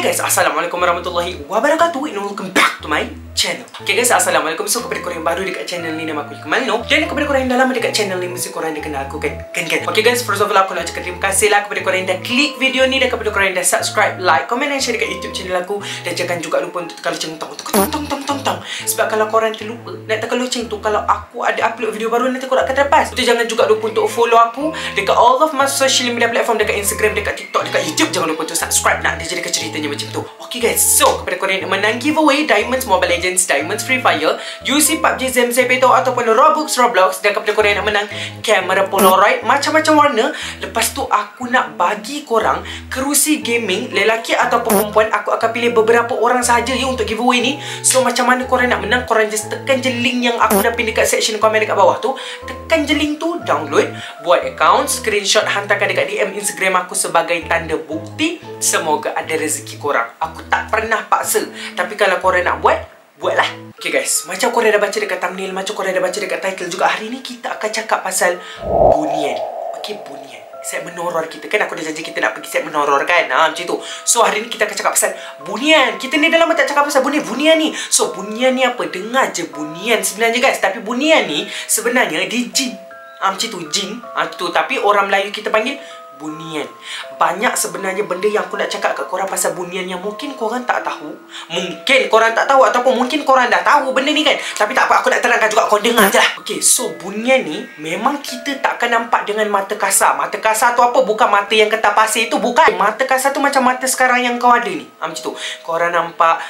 guys, Assalamualaikum warahmatullahi wabarakatuh, and welcome back to my channel. Okay guys, Assalamualaikum. So kepada korang yang baru dekat channel ni, nama aku Iqmal No. Dan kepada korang yang dah lama dekat channel ni, mesti korang dah kenal aku kan? Okay guys, first of all aku nak cakap terima kasih lah kepada korang yang dah klik video ni, dan kepada korang yang dah subscribe, like, comment dan share dekat YouTube channel aku. Dan jangan juga lupa untuk tekan lonceng tong. Sebab kalau korang terlupa nak tekan lonceng tu, kalau aku ada upload video baru, nanti korang akan terlepas. Jadi jangan juga lupa untuk follow aku dekat all of my social media platform, dekat Instagram, dekat TikTok, dekat YouTube. Jangan lupa untuk subscribe nak dia jadikan ceritanya macam tu. Okay guys, so kepada korang yang menang giveaway Diamonds Mobile Legends, Diamonds Free Fire, UC PUBG Zemzepeto ataupun Roblox, dan kepada korang yang menang kamera Polaroid macam-macam warna, lepas tu aku nak bagi korang kerusi gaming lelaki ataupun perempuan. Aku akan pilih beberapa orang sahaja ya untuk giveaway ni. So macam mana korang nak menang? Korang just tekan je link yang aku dah pin dekat section komen dekat bawah tu. Tekan je link tu, download, buat account, screenshot, hantarkan dekat DM Instagram aku sebagai tanda bukti. Semoga ada rezeki korang. Aku tak pernah paksa, tapi kalau korang nak buat, buatlah. Okay guys, macam korang dah baca dekat thumbnail, macam korang dah baca dekat title juga, hari ni kita akan cakap pasal bunian. Okay, bunian, segmen horror kita kan. Aku dah janji kita nak pergi segmen horror kan, macam tu. So hari ni kita akan cakap pasal bunian. Kita ni dah lama tak cakap pasal bunian ni. So bunian ni apa? Dengar je bunian sebenarnya guys. Tapi bunian ni sebenarnya dia jin, macam tu, jin tu. Tapi orang Melayu kita panggil bunian. Banyak sebenarnya benda yang aku nak cakap kat korang pasal bunian yang mungkin korang tak tahu. Mungkin korang tak tahu, ataupun mungkin korang dah tahu benda ni kan. Tapi tak apa, aku nak terangkan juga, korang dengar je lah. Okay, so bunian ni memang kita takkan nampak dengan mata kasar. Mata kasar tu apa? Bukan mata yang ketap pasir tu, bukan. Mata kasar tu macam mata sekarang yang kau ada ni, macam tu. Korang nampak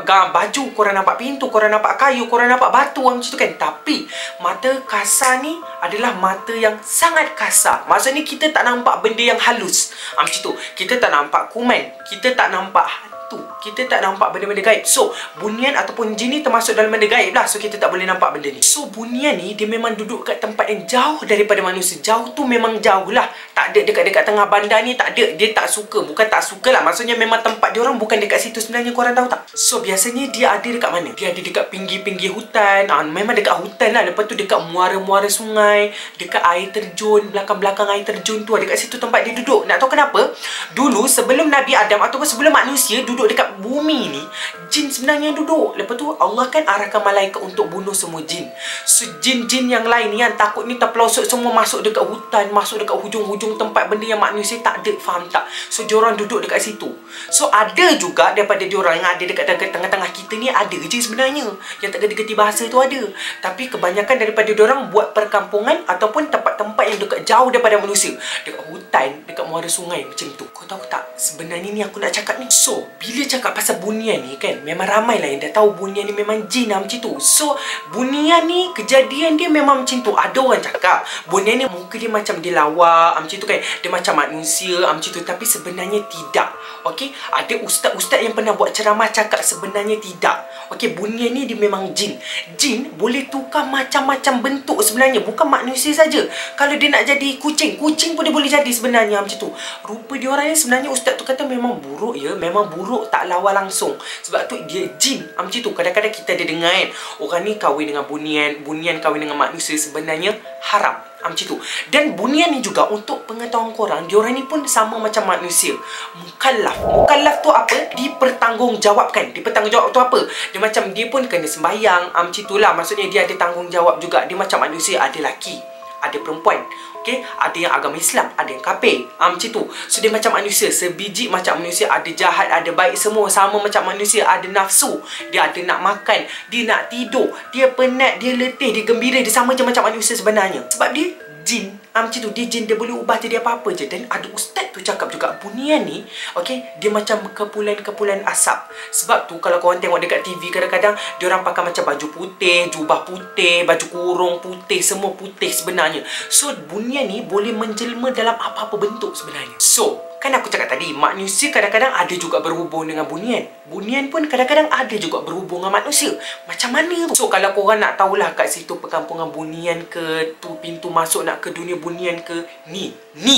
baju, korang nampak pintu, korang nampak kayu, korang nampak batu, macam tu kan. Tapi mata kasar ni adalah mata yang sangat kasar. Maksudnya kita tak nampak benda yang halus, macam tu. Kita tak nampak kuman, kita tak nampak hantu, kita tak nampak benda-benda gaib. So bunian ataupun jin ni termasuk dalam benda gaib lah. So kita tak boleh nampak benda ni. So bunian ni dia memang duduk kat tempat yang jauh daripada manusia. Jauh tu memang jauh lah. Tak ada dekat-dekat tengah bandar ni, tak ada. Dia tak suka. Bukan tak suka lah, maksudnya memang tempat dia orang bukan dekat situ sebenarnya. Korang tahu tak? So biasanya dia ada dekat mana? Dia ada dekat pinggir-pinggir hutan. Memang dekat hutan lah. Lepas tu dekat muara-muara sungai, dekat air terjun, belakang-belakang air terjun tu, dekat situ tempat dia duduk. Nak tahu kenapa? Dulu sebelum Nabi Adam ataupun sebelum manusia duduk dekat bumi ni, jin sebenarnya duduk. Lepas tu Allah kan arahkan malaikat untuk bunuh semua jin. So jin-jin yang lain ni yang takut ni terpelosok semua masuk dekat hutan, masuk dekat hujung-hujung tempat benda yang manusia tak ada, faham tak? So diorang duduk dekat situ. So ada juga daripada diorang yang ada dekat tengah-tengah kita ni, ada je sebenarnya yang tak gerti bahasa tu ada. Tapi kebanyakan daripada diorang buat perkampungan ataupun tempat-tempat yang dekat jauh daripada manusia, dekat hutan, dekat muara sungai macam tu. Kau tahu tak? Sebenarnya ni aku nak cakap ni. So bila cakap pasal bunian ni kan, memang ramai lah yang dah tahu bunian ni memang jin lah macam tu. So bunian ni kejadian dia memang macam tu. Ada orang cakap bunian ni muka dia macam dia lawak macam tu kan, dia macam manusia macam tu. Tapi sebenarnya tidak. Okay, ada ustaz-ustaz yang pernah buat ceramah cakap sebenarnya tidak. Okay, bunian ni dia memang jin. Jin boleh tukar macam-macam bentuk sebenarnya, bukan manusia saja. Kalau dia nak jadi kucing, kucing pun dia boleh jadi sebenarnya macam tu. Rupa dia orang ni sebenarnya ustaz tu kata memang buruk ya, memang buruk, tak lawa langsung. Sebab tu dia jin macam tu. Kadang-kadang kita ada dengar kan, orang ni kahwin dengan bunian, bunian kahwin dengan manusia, sebenarnya haram macam tu. Dan bunian ni juga untuk pengetahuan korang, diorang ni pun sama macam manusia, mukallaf. Mukallaf tu apa? Dipertanggungjawabkan. Dipertanggungjawab tu apa? Dia macam dia pun kena sembahyang macam itulah. Maksudnya dia ada tanggungjawab juga. Dia macam manusia, ada laki, ada perempuan. Okay? Ada yang agama Islam, ada yang kafir, macam tu. So dia macam manusia, sebiji macam manusia. Ada jahat, ada baik, semua sama macam manusia. Ada nafsu, dia ada nak makan, dia nak tidur, dia penat, dia letih, dia gembira. Dia sama je macam manusia sebenarnya. Sebab dia jin, macam tu. Dia jin, dia boleh ubah jadi apa-apa je. Dan ada ustaz tu cakap juga bunian ni, okay, dia macam kepulan-kepulan asap. Sebab tu kalau korang tengok dekat TV, kadang-kadang diorang pakai macam baju putih, jubah putih, baju kurung putih, semua putih sebenarnya. So bunian ni boleh menjelma dalam apa-apa bentuk sebenarnya. So kan aku cakap tadi, manusia kadang-kadang ada juga berhubung dengan bunian. Bunian pun kadang-kadang ada juga berhubung dengan manusia. Macam mana tu? So kalau korang nak tahulah kat situ perkampungan bunian ke, tu pintu masuk nak ke dunia bunian ke, ni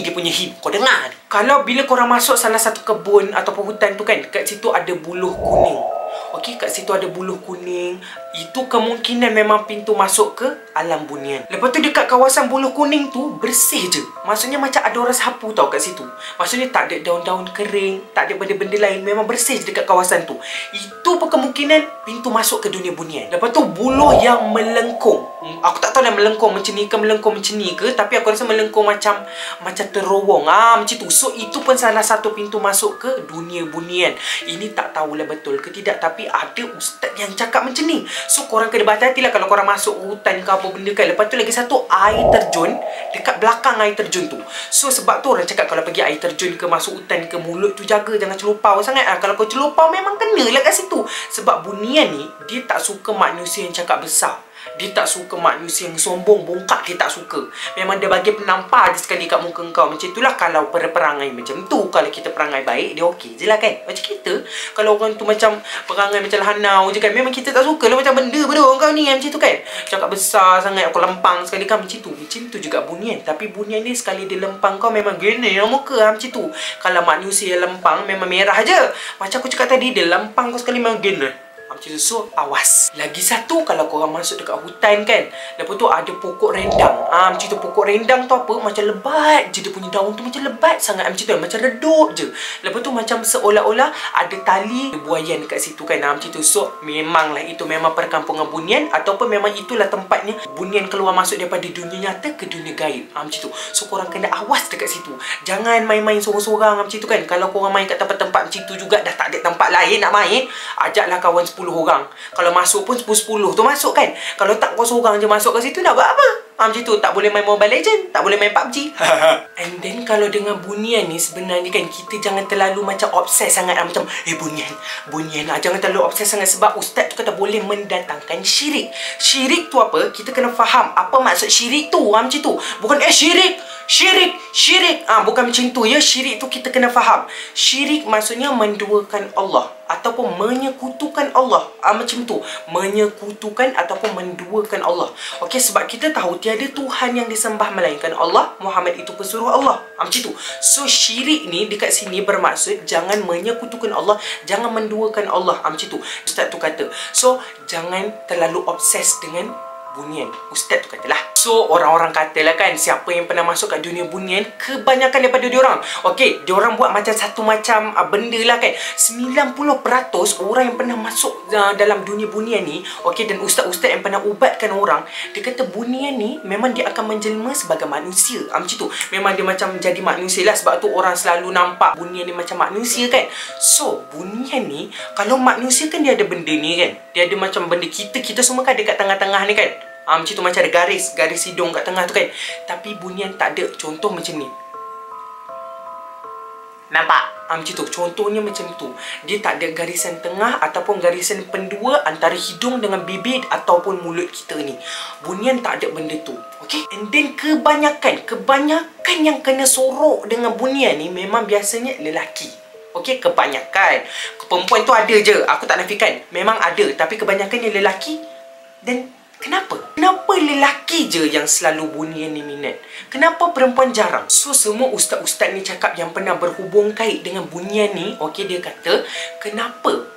dia punya hint. Kau dengar ni. Kalau bila korang masuk salah satu kebun ataupun hutan tu kan, kat situ ada buluh kuning. Okey, kat situ ada buluh kuning. Itu kemungkinan memang pintu masuk ke alam bunian. Lepas tu dekat kawasan buluh kuning tu bersih je. Maksudnya macam ada orang sapu tau kat situ. Maksudnya tak ada daun-daun kering, tak ada benda-benda lain, memang bersih je dekat kawasan tu. Itu pun kemungkinan pintu masuk ke dunia bunian. Lepas tu buluh yang melengkung. Aku tak tahu lah melengkung macam ni ke melengkung macam ni ke, tapi aku rasa melengkung macam terowong. Macam tu. So itu pun salah satu pintu masuk ke dunia bunian. Ini tak tahulah betul ke tidak, tapi ada ustaz yang cakap macam ni. So korang kena berhati-hati lah kalau korang masuk hutan ke apa benda kan. Lepas tu lagi satu, air terjun dekat belakang air terjun tu. So sebab tu orang cakap kalau pergi air terjun ke masuk hutan ke, mulut tu jaga, jangan celupau sangat. Kalau kau celupau memang kena lah kat situ. Sebab bunian ni dia tak suka manusia yang cakap besar. Dia tak suka manusia yang sombong, bongkak, dia tak suka. Memang dia bagi penampar je sekali kat muka kau. Macam itulah kalau perangai macam tu. Kalau kita perangai baik, dia okey je lah kan. Macam kita, kalau orang tu macam perangai macam hanau je kan, memang kita tak suka lah. Macam benda bodoh kau ni, macam tu kan. Cakap besar sangat, aku lempang sekali kan, macam tu. Macam tu juga bunian. Tapi bunian ni sekali dia lempang kau, memang gini yang muka macam tu. Kalau manusia yang lempang, memang merah je. Macam aku cakap tadi, dia lempang kau sekali memang gini. Macam tu, so awas. Lagi satu, kalau korang masuk dekat hutan kan, lepas tu ada pokok rendang. Macam tu, pokok rendang tu apa, macam lebat je dia punya daun tu, macam lebat sangat macam tu, macam redup je. Lepas tu macam seolah-olah ada tali buaian dekat situ kan. Macam tu. So memanglah itu memang perkampungan bunian, ataupun memang itulah tempatnya bunian keluar masuk daripada dunia nyata ke dunia gaib. Macam tu. So korang kena awas dekat situ. Jangan main-main sorang-sorang macam tu kan. Kalau korang main kat tempat-tempat macam tu juga, dah tak ada tempat lain nak main, ajaklah kawan 10 orang. Kalau masuk pun 10-10 tu masuk kan. Kalau tak kau seorang je masuk ke situ, nak buat apa? Macam tu. Tak boleh main Mobile Legend, tak boleh main PUBG. And then kalau dengan bunian ni, sebenarnya kan kita jangan terlalu macam obses sangat macam bunian jangan terlalu obses sangat. Sebab ustaz tu kata boleh mendatangkan syirik. Syirik tu apa? Kita kena faham apa maksud syirik tu. Macam tu. Bukan syirik. Bukan macam tu ya. Syirik tu kita kena faham. Syirik maksudnya menduakan Allah ataupun menyekutukan Allah. Macam tu. Menyekutukan ataupun menduakan Allah. Okey, sebab kita tahu tiada Tuhan yang disembah melainkan Allah. Muhammad itu pesuruh Allah. Macam tu. So syirik ni dekat sini bermaksud jangan menyekutukan Allah, jangan menduakan Allah. Macam tu. Ustaz tu kata. So jangan terlalu obses dengan bunian. Ustaz tu katalah. So orang-orang katalah kan, siapa yang pernah masuk kat dunia bunian, kebanyakan daripada diorang, okey, diorang buat macam satu macam benda lah kan. 90% orang yang pernah masuk dalam dunia bunian ni, okey, dan ustaz-ustaz yang pernah ubatkan orang, dia kata bunian ni memang dia akan menjelma sebagai manusia. Macam tu. Memang dia macam jadi manusia lah. Sebab tu orang selalu nampak bunian ni macam manusia kan. So bunian ni, kalau manusia kan dia ada benda ni kan, dia ada macam benda kita semua kan ada kat tengah-tengah ni kan. Macam tu, macam ada garis hidung kat tengah tu kan. Tapi bunian tak ada. Contoh macam ni. Nampak? Macam tu. Contohnya macam tu. Dia tak ada garisan tengah ataupun garisan pendua antara hidung dengan bibir ataupun mulut kita ni. Bunian tak ada benda tu. Okay? And then kebanyakan yang kena sorok dengan bunian ni memang biasanya lelaki. Okey, kebanyakan. Perempuan tu ada je. Aku tak nafikan. Memang ada. Tapi kebanyakannya lelaki. Dan kenapa lelaki je yang selalu bunian ni minat? Kenapa perempuan jarang? So semua ustaz-ustaz ni cakap yang pernah berhubung kait dengan bunian ni, okey, dia kata kenapa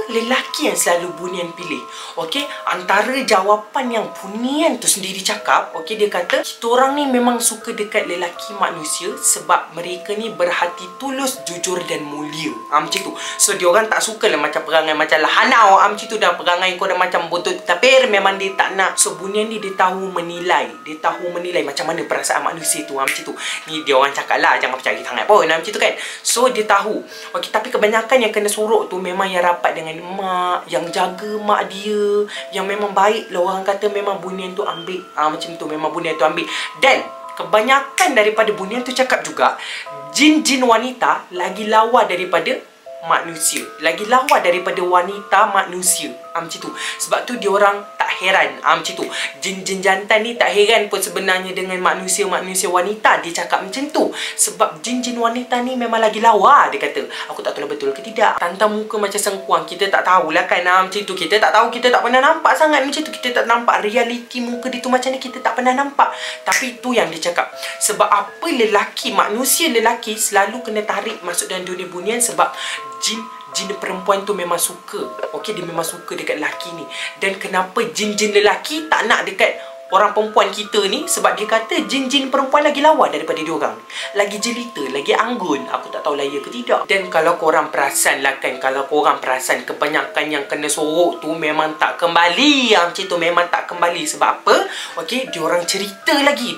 lelaki yang selalu bunian pilih? Okey, antara jawapan yang bunian tu sendiri cakap, okey, dia kata kita orang ni memang suka dekat lelaki manusia sebab mereka ni berhati tulus, jujur dan mulia. Macam tu. So dia orang tak suka lah macam perangai macam lahanau. Macam tu dah, perangai kau dah macam botol tapir, memang dia tak nak. So bunian ni dia tahu menilai. Dia tahu menilai macam mana perasaan manusia tu. Macam tu. Ni dia orang cakap lah, jangan percaya sangat pun. Macam tu kan. So dia tahu. Okey, tapi kebanyakan yang kena sorok tu memang yang rapat dengan mak, yang jaga mak dia, yang memang baik lah. Orang kata memang bunian tu ambil. Macam tu, memang bunian tu ambil. Dan kebanyakan daripada bunian tu cakap juga, jin-jin wanita lagi lawa daripada manusia. Lagi lawa daripada wanita manusia. Macam tu. Sebab tu diorang tak heran. Macam tu. Jin-jin jantan ni tak heran pun sebenarnya dengan manusia-manusia wanita. Dia cakap macam tu. Sebab jin-jin wanita ni memang lagi lawa, dia kata. Aku tak tahu betul ke tidak. Tantang muka macam sengkuang, kita tak tahulah kan. Macam tu. Kita tak tahu, kita tak pernah nampak sangat macam tu. Kita tak nampak realiti muka dia tu macam ni. Kita tak pernah nampak. Tapi tu yang dia cakap. Sebab apa manusia lelaki selalu kena tarik masuk dalam dunia bunian? Sebab jin jin perempuan tu memang suka. Okey, dia memang suka dekat lelaki ni. Dan kenapa jin-jin lelaki tak nak dekat orang perempuan kita ni? Sebab dia kata jin-jin perempuan lagi lawa daripada diorang, lagi jelita, lagi anggun. Aku tak tahu lah ya ke tidak. Dan kalau korang perasan lah kan, kalau korang perasan, kebanyakan yang kena sorok tu memang tak kembali. Macam tu memang tak kembali. Sebab apa? Okey, diorang cerita lagi.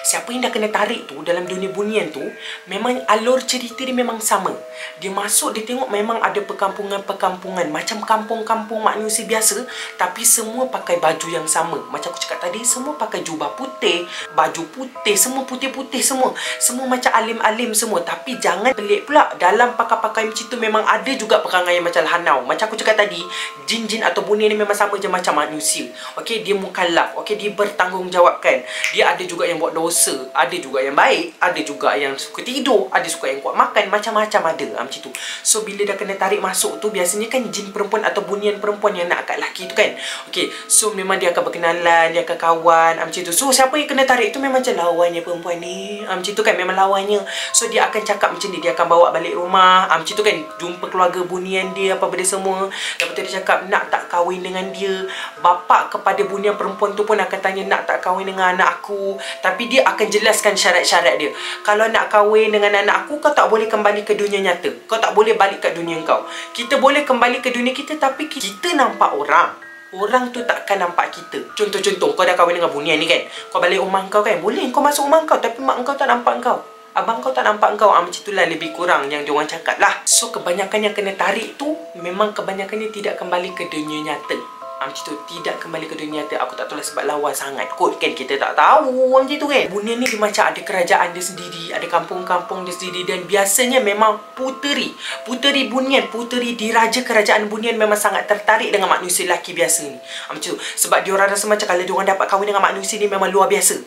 Siapa yang dah kena tarik tu dalam dunia bunian tu, memang alur cerita dia memang sama. Dia masuk, dia tengok memang ada perkampungan-perkampungan macam kampung-kampung manusia biasa, tapi semua pakai baju yang sama. Macam aku cakap tadi, semua pakai jubah putih, baju putih, semua putih-putih semua. Semua macam alim-alim semua. Tapi jangan pelik pula, dalam pakai-pakai macam tu memang ada juga perangai yang macam hanau. Macam aku cakap tadi, jin-jin atau bunian ni memang sama je macam manusia. Okey, dia mukallaf. Okey, dia bertanggungjawabkan. Dia ada juga yang buat dosa, ada juga yang baik, ada juga yang suka tidur, ada suka yang kuat makan, macam-macam ada macam tu. So bila dah kena tarik masuk tu, biasanya kan jin perempuan atau bunian perempuan yang nak kat lelaki tu kan. Okey, so memang dia akan berkenalan, dia akan kawan macam tu. So siapa yang kena tarik tu memang macam lawannya perempuan ni macam tu kan, memang lawannya. So dia akan cakap macam ni, dia akan bawa balik rumah macam tu kan, jumpa keluarga bunian dia apa benda semua. Lepas tu dia cakap nak tak kahwin dengan dia. Bapa kepada bunian perempuan tu pun akan tanya nak tak kahwin dengan anak aku. Tapi dia akan jelaskan syarat-syarat dia. Kalau nak kahwin dengan anak aku, kau tak boleh kembali ke dunia nyata, kau tak boleh balik kat dunia kau. Kita boleh kembali ke dunia kita, tapi kita nampak orang tu takkan nampak kita. Contoh-contoh, kau dah kahwin dengan bunian ni kan, kau balik rumah kau kan, boleh kau masuk rumah kau, tapi mak kau tak nampak kau, abang kau tak nampak kau. Macam itulah lebih kurang yang diorang cakap lah. So kebanyakan yang kena tarik tu memang kebanyakannya tidak kembali ke dunia nyata. Macam tu, tidak kembali ke dunia nyata. Aku tak tahu lah sebab lawa sangat kot kan, kita tak tahu macam tu kan. Bunian ni dia macam ada kerajaan dia sendiri, ada kampung-kampung dia sendiri. Dan biasanya memang puteri bunian, puteri diraja kerajaan bunian memang sangat tertarik dengan manusia lelaki biasa ni. Macam tu, sebab diorang rasa macam kalau diorang dapat kahwin dengan manusia ni memang luar biasa.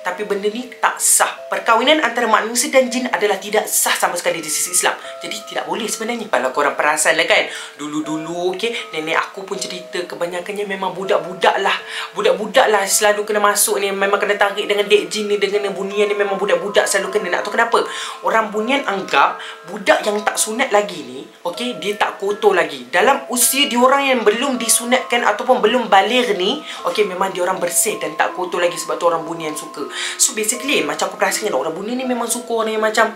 Tapi benda ni tak sah. Perkahwinan antara manusia dan jin adalah tidak sah sama sekali di sisi Islam. Jadi tidak boleh sebenarnya. Kalau korang perasan lah kan, dulu-dulu okay, nenek aku pun cerita kebanyakannya memang budak-budak lah selalu kena masuk ni, memang kena tarik dengan dek jin ni, dengan bunian ni, memang budak-budak selalu kena. Nak tahu kenapa? Orang bunian anggap budak yang tak sunat lagi ni, okay, dia tak kotor lagi. Dalam usia diorang yang belum disunatkan ataupun belum baligh ni, okay, memang diorang bersih dan tak kotor lagi. Sebab tu orang bunian suka. So basically macam aku perasan kan, orang bunian ni memang suka orang yang macam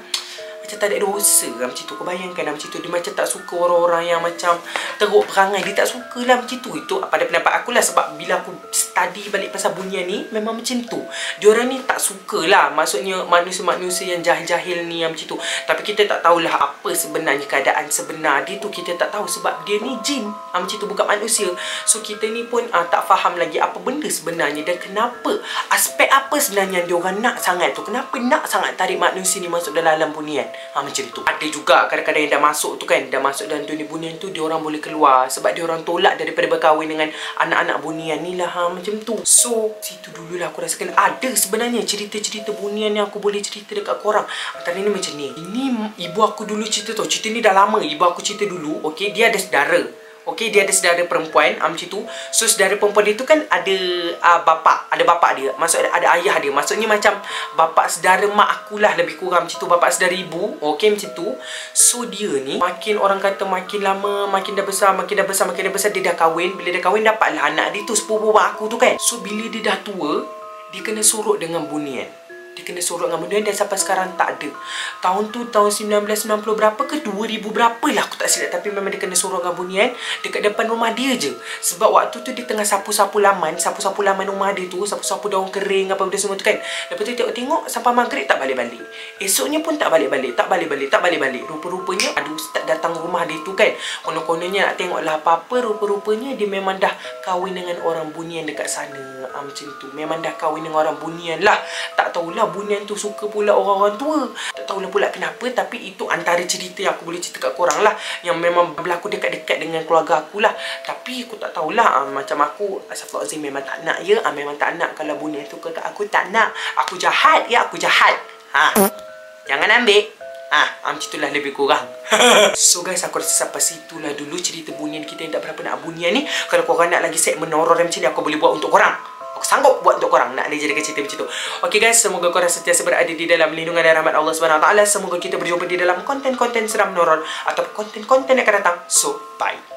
tak ada dosa macam tu. Kau bayangkan macam tu. Dia macam tak suka orang-orang yang macam teruk perangai. Dia tak suka lah macam tu. Itu pada pendapat aku lah. Sebab bila aku study balik pasal bunian ni, memang macam tu. Diorang ni tak suka lah, maksudnya manusia-manusia yang jahil-jahil ni macam tu. Tapi kita tak tahulah apa sebenarnya keadaan sebenar dia tu. Kita tak tahu sebab dia ni jin macam tu, bukan manusia. So kita ni pun tak faham lagi apa benda sebenarnya dan kenapa, aspek apa sebenarnya yang diorang nak sangat tu. Kenapa nak sangat tarik manusia ni masuk dalam alam bunian. Macam tu. Ada juga kadang-kadang yang dah masuk tu kan, dah masuk dalam dunia bunian tu, diorang boleh keluar sebab diorang tolak daripada berkahwin dengan anak-anak bunian ni lah. Macam tu. So situ dululah aku rasakan ada sebenarnya cerita-cerita bunian yang aku boleh cerita dekat korang. Antara ni macam ni. Ini ibu aku dulu cerita tu. Cerita ni dah lama ibu aku cerita dulu. Okay, dia ada saudara. Okey, dia ada saudara perempuan macam tu. So saudara perempuan dia tu kan ada bapa dia. Maksud ada ayah dia. Maksudnya macam bapa saudara mak akulah lebih kurang macam tu, bapa saudara ibu. Okey, macam tu. So dia ni makin orang kata makin lama, makin dah besar dia dah kahwin. Bila dah kahwin dapatlah anak dia tu, sepupu mak aku tu kan. So bila dia dah tua, dia kena sorok dengan bunian. Dia kena sorok dengan bunian dan sampai sekarang tak ada. Tahun tu tahun 1990 berapa ke 2000 berapa lah aku tak silap. Tapi memang dia kena sorok dengan bunian dekat depan rumah dia je. Sebab waktu tu dia tengah sapu-sapu laman rumah dia tu, sapu-sapu daun kering apa benda semua tu kan. Lepas tu tengok sampai maghrib tak balik-balik. Esoknya pun tak balik-balik. Rupa-rupanya ada ustaz datang rumah dia tu kan. Konon-kononnya nak tengok lah apa-apa. Rupa-rupanya dia memang dah kahwin dengan orang bunian dekat sana. Macam tu. Memang dah kahwin dengan orang bunian lah. Tak tahulah bunian tu suka pula orang-orang tua. Tak tahulah pula kenapa. Tapi itu antara cerita yang aku boleh cerita kat korang lah, yang memang berlaku dekat-dekat dengan keluarga aku lah. Tapi aku tak tahulah. Macam aku, Astaghfirullahaladzim, memang tak nak ya. Memang tak nak kalau bunian tu kata aku tak nak. Aku jahat ya, aku jahat. Jangan ambil. Macam itulah lebih kurang. So guys, aku rasa sampai situlah dulu cerita bunian kita yang tak berapa nak bunian ni. Kalau korang nak lagi segmen horror macam ni, aku boleh buat untuk korang. Aku sanggup buat untuk korang nak dijadikan cerita macam tu. Okay guys, semoga korang sentiasa berada di dalam lindungan dan rahmat Allah SWT. Semoga kita berjumpa di dalam konten-konten seram norol atau konten-konten yang akan datang. So, bye.